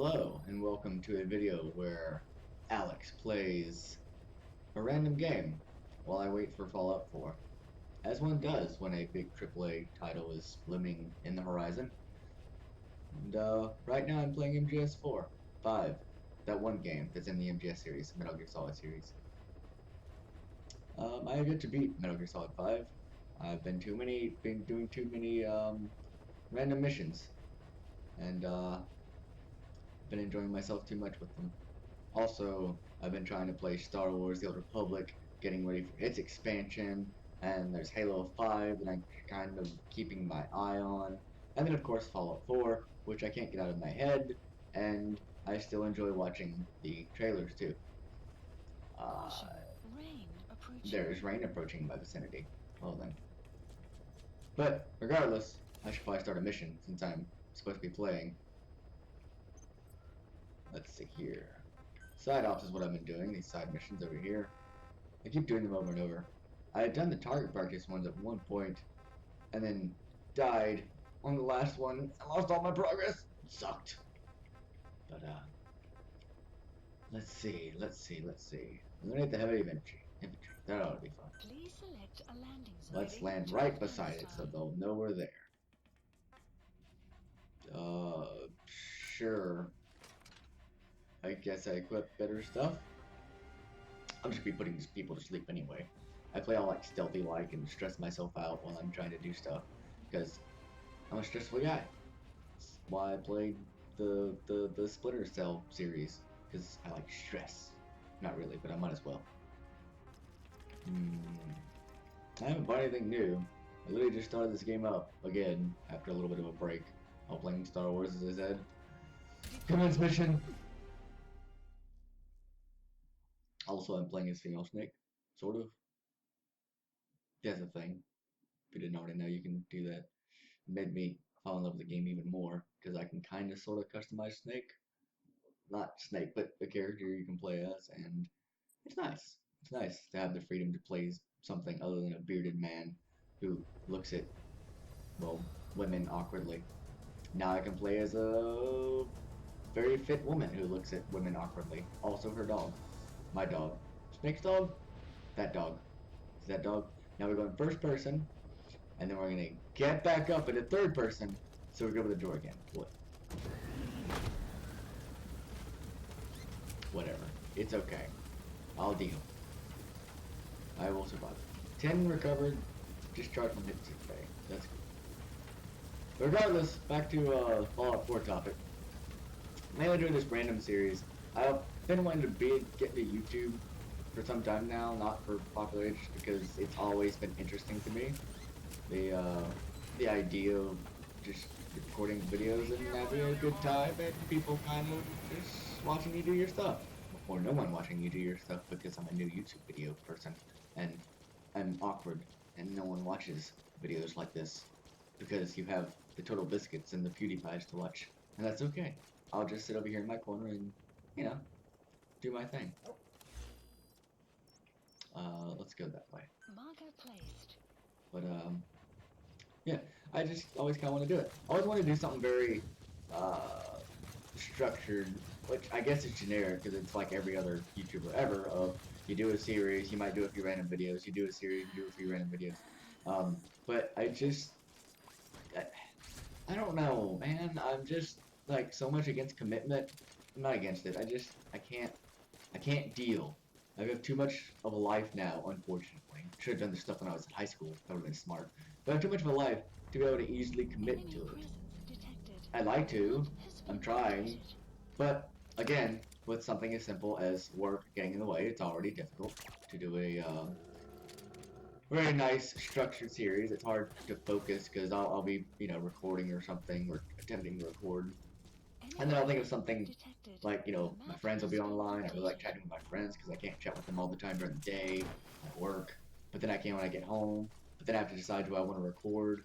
Hello, and welcome to a video where Alex plays a random game while I wait for Fallout 4. As one does when a big AAA title is looming in the horizon. And right now I'm playing MGS4 5, that one game that's in the MGS series, Metal Gear Solid series. I have yet to beat Metal Gear Solid 5. I've been doing too many random missions, and been enjoying myself too much with them. Also, I've been trying to play Star Wars The Old Republic, getting ready for its expansion, and there's Halo 5 that I'm kind of keeping my eye on, and then of course Fallout 4, which I can't get out of my head, and I still enjoy watching the trailers too. There's rain approaching my vicinity. Well then. But, regardless, I should probably start a mission, since I'm supposed to be playing. Let's see here. Side ops is what I've been doing, these side missions over here. I keep doing them over and over. I had done the target practice ones at one point, and then died on the last one. I lost all my progress. It sucked. But, let's see. Eliminate the heavy infantry. That ought to be fun. Please select a landing site. Let's land right beside it so they'll know we're there. Sure. I guess I equip better stuff. I'm just gonna be putting these people to sleep anyway. I play all like stealthy like and stress myself out while I'm trying to do stuff because I'm a stressful guy. That's why I played the Splinter Cell series, because I like stress. Not really, but I might as well. I haven't bought anything new. I literally just started this game up again after a little bit of a break while playing Star Wars, as I said. Commence mission. Also, I'm playing as Female Snake, sort of. That's a thing. If you didn't already know, you can do that. It made me fall in love with the game even more, because I can kind of sort of customize Snake. Not Snake, but a character you can play as, and it's nice. It's nice to have the freedom to play something other than a bearded man who looks at, well, women awkwardly. Now I can play as a very fit woman who looks at women awkwardly. Also her dog. My dog. Snake's dog? That dog. Is that dog? Now we're going first person, and then we're gonna get back up into third person, so we go to the door again. What? Whatever. It's okay. I'll deal. I will survive. 10 recovered, discharged from hit sick bay. That's good. Regardless, back to Fallout 4 topic. Mainly doing this random series. I've been wanting to get into YouTube for some time now, not for popularity, just because it's always been interesting to me. The idea of just recording videos and having a good time and people kind of just watching you do your stuff. Or no one watching you do your stuff, because I'm a new YouTube video person and I'm awkward and no one watches videos like this because you have the Total Biscuits and the PewDiePies to watch. And that's okay. I'll just sit over here in my corner and, you know, do my thing. Let's go that way. Marker placed. But, yeah, I just always kind of want to do it. I always want to do something very, structured, which I guess is generic, because it's like every other YouTuber ever, of you do a series, you might do a few random videos, you do a series, you do a few random videos. But I don't know, man, I'm just, like, so much against commitment. I'm not against it, I can't deal. I have too much of a life now, unfortunately. Should have done this stuff when I was in high school. That would have been smart. But I have too much of a life to be able to easily commit to it. I'd like to. I'm trying. But, again, with something as simple as work getting in the way, it's already difficult to do a very nice structured series. It's hard to focus because I'll be, you know, recording or something, or attempting to record. And then I'll think of something like, you know, my friends will be online. I really like chatting with my friends because I can't chat with them all the time during the day at work. But then I can when I get home. But then I have to decide, do I want to record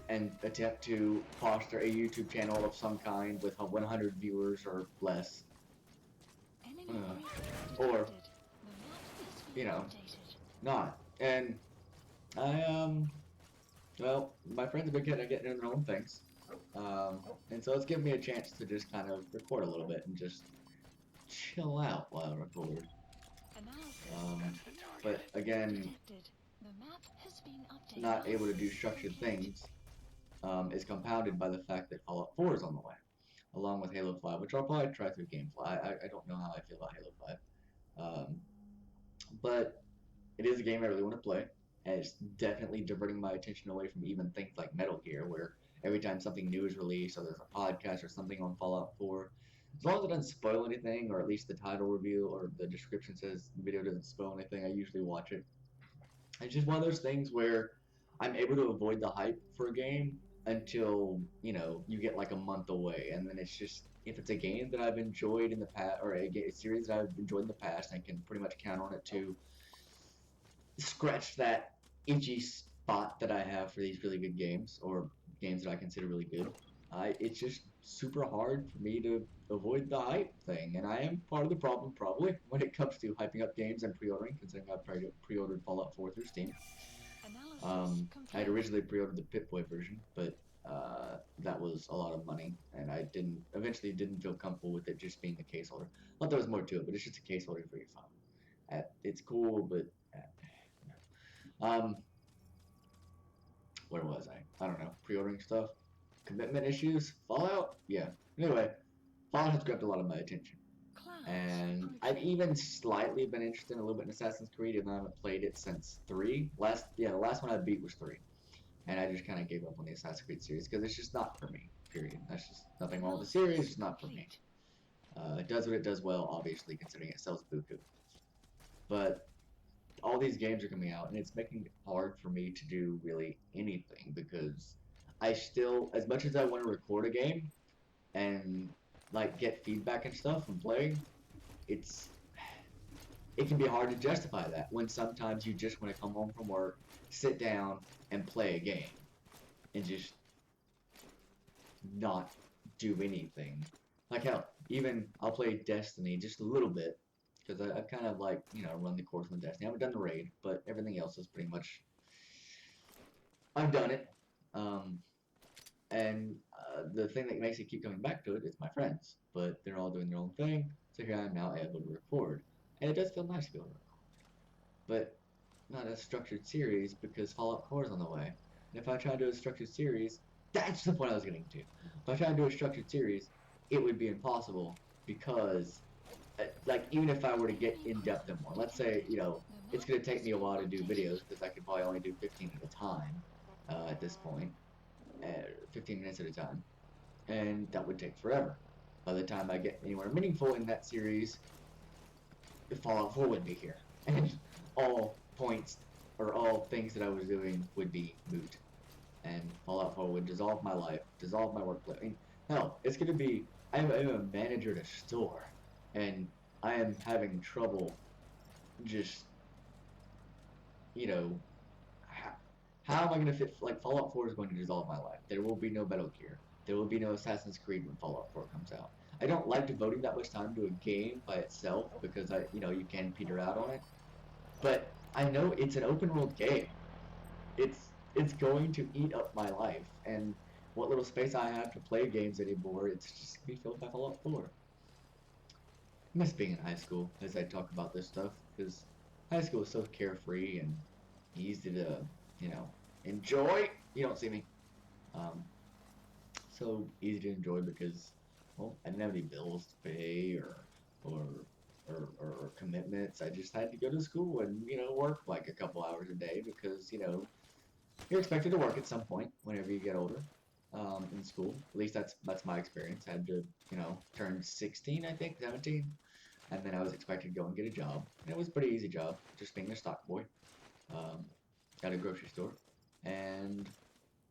and attempt to foster a YouTube channel of some kind with 100 viewers or less. Or, you know, not. And I, well, my friends have been getting into their own things. And so it's given me a chance to just kind of record a little bit and just chill out while I record. Analysis. But again, Detected. The map has been updated. not able to do structured things is compounded by the fact that Fallout 4 is on the way, along with Halo 5, which I'll probably try through Gamefly. I don't know how I feel about Halo 5. But it is a game I really want to play, and it's definitely diverting my attention away from even things like Metal Gear, where every time something new is released, or there's a podcast or something on Fallout 4, as long as it doesn't spoil anything, or at least the title review or the description says the video doesn't spoil anything, I usually watch it. It's just one of those things where I'm able to avoid the hype for a game until, you get like a month away, and then it's just, if it's a game that I've enjoyed in the past, or a series that I've enjoyed in the past, I can pretty much count on it to scratch that itchy spot that I have for these really good games, or games that I consider really good. It's just super hard for me to avoid the hype thing, and I am part of the problem probably when it comes to hyping up games and pre-ordering, considering I pre-ordered Fallout 4 through Steam. Analysis I had complete. originally pre-ordered the Pip-Boy version, but that was a lot of money, and I eventually didn't feel comfortable with it just being the case holder. Not that there was more to it, but it's just a case holder for your phone. It's cool, but um, where was I? I don't know. Pre-ordering stuff, commitment issues, Fallout. Yeah. Anyway, Fallout has grabbed a lot of my attention, Clouds. and I've even slightly been interested in a little bit in Assassin's Creed, and I haven't played it since 3. The last one I beat was 3, and I just kind of gave up on the Assassin's Creed series because it's just not for me. Period. That's just nothing wrong with the series. It's not for me. It does what it does well, obviously, considering it sells buku. But all these games are coming out, and it's making it hard for me to do really anything because I still, as much as I want to record a game and like get feedback and stuff from playing, it's it can be hard to justify that when sometimes you just want to come home from work, sit down, and play a game, and just not do anything. Like hell, even I'll play Destiny just a little bit because I've kind of like run the course on Destiny. I haven't done the raid, but everything else is pretty much I've done it. Um, and the thing that makes me keep coming back to it is my friends, but they're all doing their own thing. So here I am now able to record, and it does feel nice to be able to record, but not a structured series because Fallout 4 is on the way. And if I try to do a structured series, that's the point I was getting to. If I try to do a structured series, it would be impossible because, like, even if I were to get in depth in one, let's say, it's going to take me a while to do videos because I could probably only do 15 at a time at this point, 15 minutes at a time, and that would take forever. By the time I get anywhere meaningful in that series, Fallout 4 would be here, and all points or all things that I was doing would be moot, and Fallout 4 would dissolve my life, dissolve my workplace. I mean, hell, it's gonna be. I'm a manager at a store, and I am having trouble just, you know, how am I gonna fit? Like Fallout 4 is going to dissolve my life. There will be no Metal Gear. There will be no Assassin's Creed when Fallout 4 comes out. I don't like devoting that much time to a game by itself because you can peter out on it. But I know it's an open world game. It's going to eat up my life, and what little space I have to play games anymore, it's just gonna be filled by Fallout 4. I miss being in high school as I talk about this stuff because high school is so carefree and easy to, enjoy. You don't see me. Um, so easy to enjoy because, well, I didn't have any bills to pay or or commitments. I just had to go to school and work like a couple hours a day because you're expected to work at some point whenever you get older. In school, at least that's my experience. I had to turn 16, I think 17, and then I was expected to go and get a job. And it was a pretty easy job, just being a stock boy um, at a grocery store, and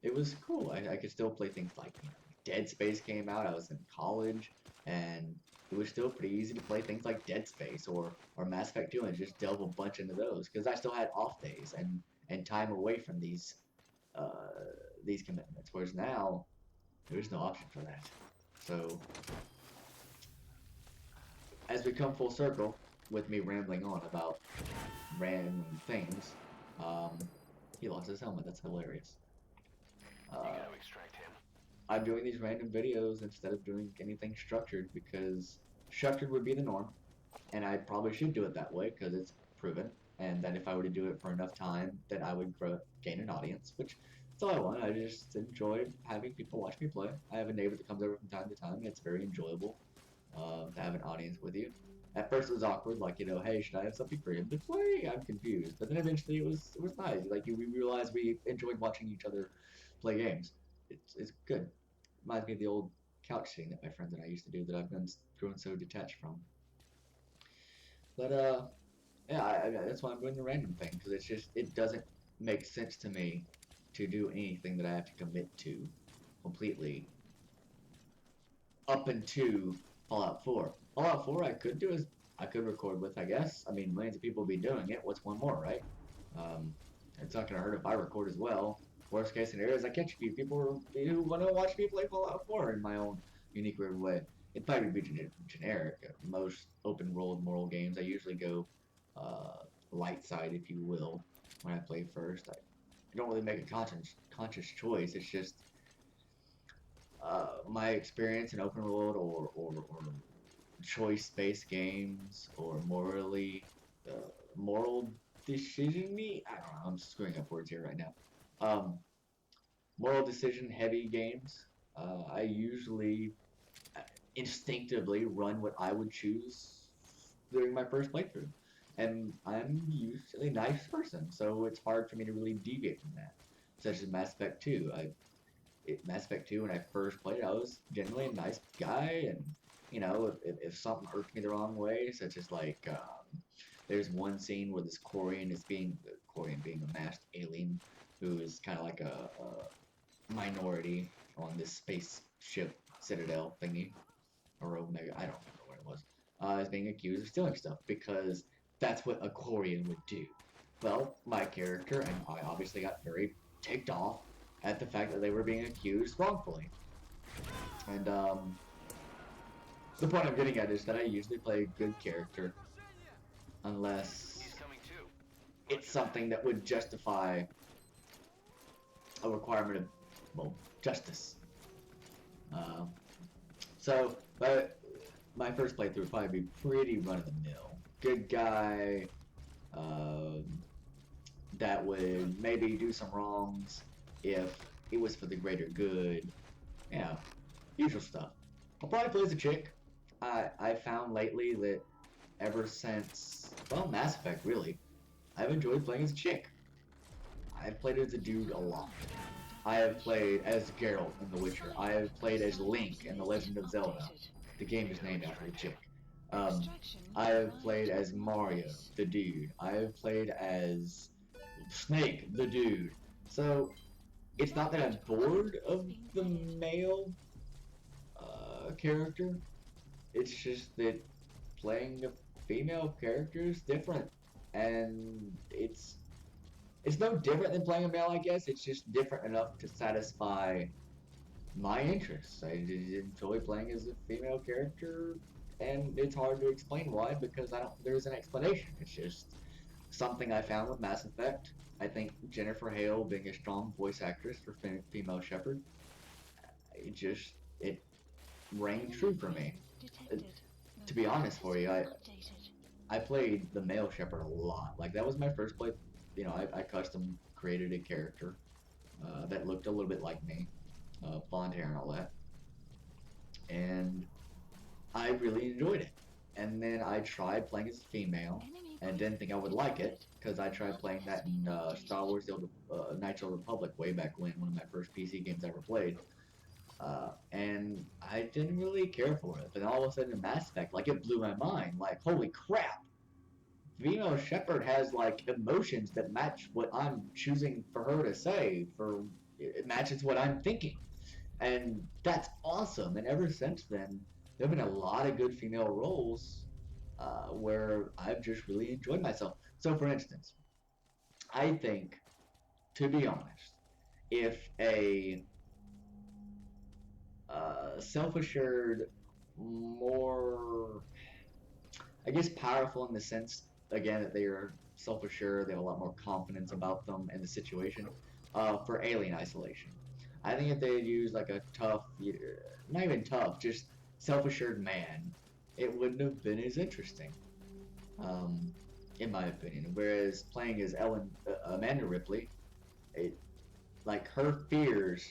it was cool. I could still play things like Dead Space came out. I was in college, and it was still pretty easy to play things like Dead Space or Mass Effect 2 and just delve a bunch into those because I still had off days and time away from these commitments. Whereas now there's no option for that. So as we come full circle with me rambling on about random things, um, he lost his helmet. That's hilarious. You gotta extract him. I'm doing these random videos instead of doing anything structured because structured would be the norm, and I probably should do it that way because it's proven, and that if I were to do it for enough time, then I would gain an audience, which that's all I want. I just enjoy having people watch me play. I have a neighbor that comes over from time to time, and it's very enjoyable to have an audience with you. At first, it was awkward, like, hey, should I have something for him to play? I'm confused. But then eventually, it was nice. Like, we realized we enjoyed watching each other play games. It's good. Reminds me of the old couch sitting that my friends and I used to do that I've been grown so detached from. But yeah, that's why I'm doing the random thing because it doesn't make sense to me to do anything that I have to commit to completely up into Fallout 4. Fallout 4 I could record with, I guess. I mean, millions of people will be doing it. What's one more, right? Um, it's not gonna hurt if I record as well. Worst case scenario is I catch a few people who want to watch me play Fallout 4 in my own unique weird way. It'd probably be generic. Most open world moral games, I usually go light side, if you will, when I play first. I don't really make a conscious choice. It's just my experience in open world or choice-based games or uh, moral decision me. I don't know. I'm screwing up words here right now. Moral decision heavy games. I usually instinctively run what I would choose during my first playthrough, and I'm usually a nice person, so it's hard for me to really deviate from that. Such as Mass Effect 2. Mass Effect 2, when I first played it, I was generally a nice guy, and if something irked me the wrong way, such as like there's one scene where this Quarian being a masked alien who is kind of like a minority on this spaceship citadel thingy or Omega, I don't remember what it was, is being accused of stealing stuff because that's what a Quarian would do. Well, my character and I obviously got very ticked off at the fact that they were being accused wrongfully. And the point I'm getting at is that I usually play a good character unless it's something that would justify a requirement of, well, justice. Uh, but my first playthrough would probably be pretty run-of-the-mill. Good guy that would maybe do some wrongs if it was for the greater good. Yeah, usual stuff. I'll probably play as a chick. I found lately that ever since, well, Mass Effect, really, I've enjoyed playing as a chick. I've played as a dude a lot. I have played as Geralt in The Witcher. I have played as Link in The Legend of Zelda. The game is named after a chick. I have played as Mario, the dude. I have played as Snake, the dude. So, it's not that I'm bored of the male character. It's just that playing a female character is different, and it's no different than playing a male, I guess. It's just different enough to satisfy my interests. I enjoy playing as a female character, and it's hard to explain why because there's an explanation. It's just something I found with Mass Effect. I think Jennifer Hale being a strong voice actress for female Shepard, it rang true for me. To be honest for you, I played the male Shepard a lot. Like that was my first play. I custom created a character that looked a little bit like me, blonde hair and all that, and I really enjoyed it. And then I tried playing as a female, and didn't think I would like it because I tried playing that in Star Wars: The Knights of the Republic way back when, one of my first PC games I ever played. And I didn't really care for it. But all of a sudden in Mass Effect, like it blew my mind. Like, holy crap! Female Shepard has like emotions that match what I'm choosing for her to say. It matches what I'm thinking, and that's awesome. And ever since then, there have been a lot of good female roles where I've just really enjoyed myself. So, for instance, I think, to be honest, if a self-assured, more, I guess, powerful in the sense, again, that they are self-assured, they have a lot more confidence about them and the situation, for Alien Isolation. I think if they had used like a tough, not even tough, just self-assured man, it wouldn't have been as interesting, um, in my opinion. Whereas playing as Amanda Ripley, it like her fears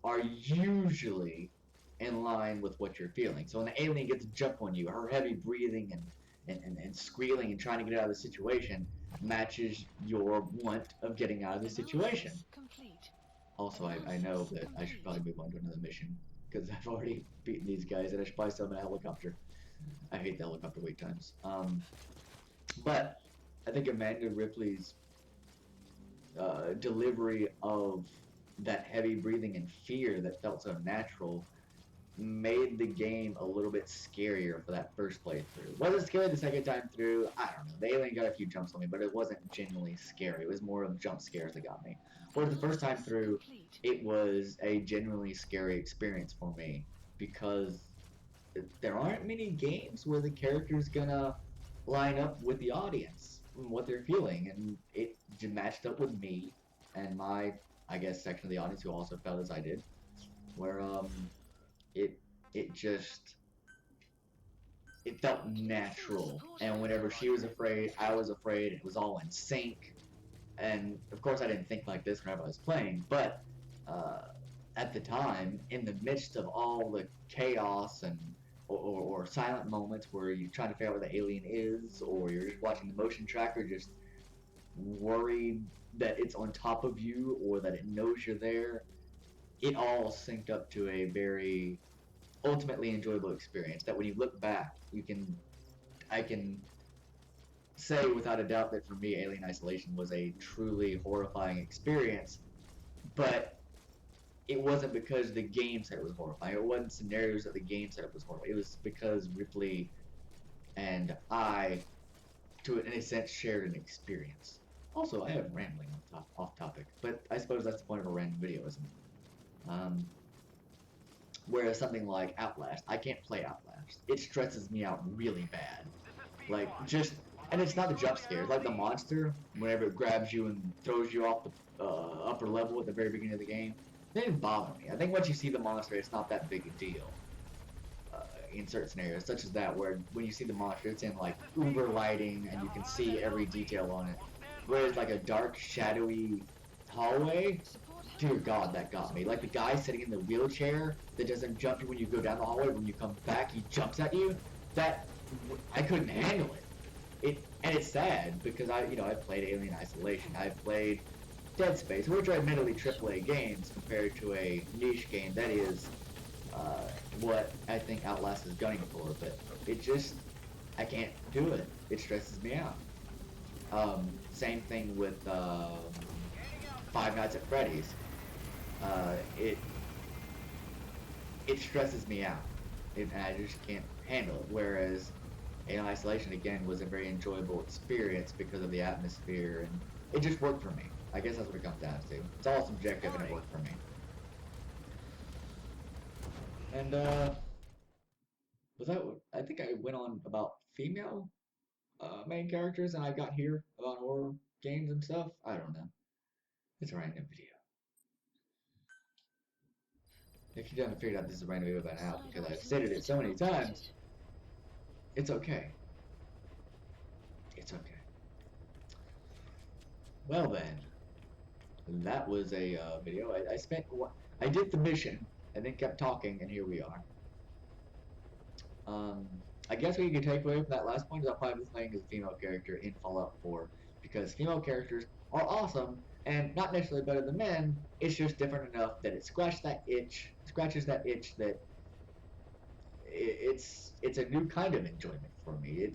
are usually in line with what you're feeling. So when the alien gets a jump on you, her heavy breathing and squealing and trying to get out of the situation matches your want of getting out of the situation. Analysis complete. Also, I know that I should probably move on to another mission because I've already beaten these guys and I should probably summon a helicopter. I hate the helicopter wait times. But I think Amanda Ripley's delivery of that heavy breathing and fear that felt so natural made the game a little bit scarier for that first playthrough. Was it scary the second time through? I don't know. The alien got a few jumps on me, but it wasn't genuinely scary. It was more of jump scares that got me. Whereas the first time through, it was a genuinely scary experience for me because there aren't many games where the character's gonna line up with the audience and what they're feeling, and it matched up with me and my, I guess, section of the audience who also felt as I did, where it it just it felt natural, and whenever she was afraid, I was afraid. It was all in sync, and of course, I didn't think like this whenever I was playing, but at the time, in the midst of all the chaos and or silent moments where you're trying to figure out where the alien is, or you're just watching the motion tracker, just worried that it's on top of you or that it knows you're there, it all synced up to a very ultimately enjoyable experience that when you look back, I can say without a doubt that for me, Alien Isolation was a truly horrifying experience, but it wasn't because the game said it was horrifying. It wasn't scenarios that the game said it was horrifying. It was because Ripley and I, in a sense, shared an experience. Also, I am rambling off topic, but I suppose that's the point of a random video, isn't it? Whereas something like Outlast, I can't play Outlast. It stresses me out really bad. Like, and it's not the jump scares. Like the monster, whenever it grabs you and throws you off the upper level at the very beginning of the game, they didn't bother me. I think once you see the monster, it's not that big a deal. In certain scenarios, such as that, where when you see the monster, it's in like uber lighting and you can see every detail on it. Whereas like a dark, shadowy hallway, dear God, that got me. Like the guy sitting in the wheelchair that doesn't jump you when you go down the hallway, when you come back, he jumps at you. I couldn't handle it. And it's sad because I've played Alien Isolation, I've played Dead Space, which are admittedly AAA games compared to a niche game that is what I think Outlast is gunning for, but I can't do it. It stresses me out. Same thing with Five Nights at Freddy's. It stresses me out, and I just can't handle it. Whereas Alien Isolation, again, was a very enjoyable experience because of the atmosphere, and it just worked for me. I guess that's what it comes down to. It's all subjective, and it worked for me. And I think I went on about female main characters, and I got here about horror games and stuff. I don't know. It's a random video. If you haven't figured out this is a random video by now, because I've stated it so many times, it's okay. It's okay. Well then, that was a video. I did the mission, and then kept talking, and here we are. I guess what you can take away from that last point is I'll probably be playing as a female character in Fallout 4, because female characters are awesome, and not necessarily better than men, it's just different enough that it scratches that itch that it's a new kind of enjoyment for me.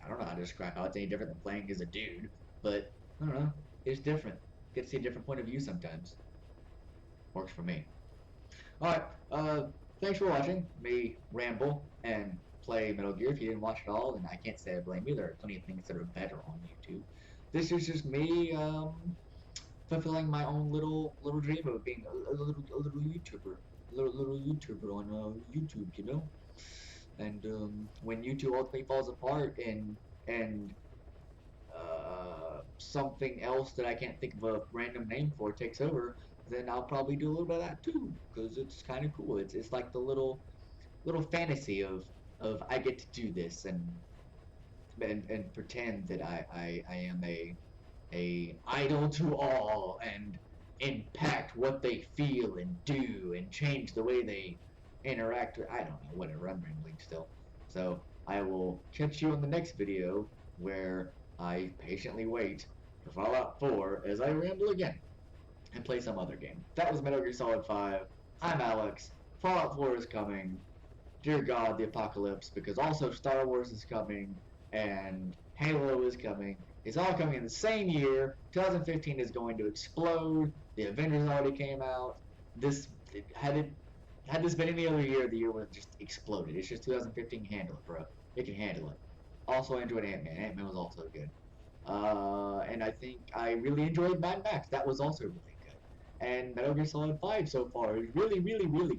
I don't know how to describe how it's any different than playing as a dude, but I don't know, it's different. Get to see a different point of view sometimes. Works for me. Alright, thanks for watching me ramble and play Metal Gear. If you didn't watch it all, then I can't say I blame you. There are plenty of things that are better on YouTube. This is just me fulfilling my own little dream of being a little YouTuber, little YouTuber on YouTube, you know. And when YouTube ultimately falls apart and something else that I can't think of a random name for takes over, then I'll probably do a little bit of that too, because it's kind of cool. It's like the little fantasy of I get to do this and pretend that I am a idol to all and impact what they feel and do and change the way they interact with, I don't know, whatever, I'm rambling still. So I will catch you in the next video where I patiently wait for Fallout 4 as I ramble again and play some other game. That was Metal Gear Solid 5. I'm Alex. Fallout 4 is coming. Dear God, the apocalypse, because also Star Wars is coming and Halo is coming. It's all coming in the same year. 2015 is going to explode. The Avengers already came out. This had this been any other year, the year would have just exploded. It's just 2015. Handle it, bro. It can handle it. Also enjoyed Ant-Man. Ant-Man was also good. And I think I really enjoyed Mad Max. That was also really good. And Metal Gear Solid 5 so far is really, really, really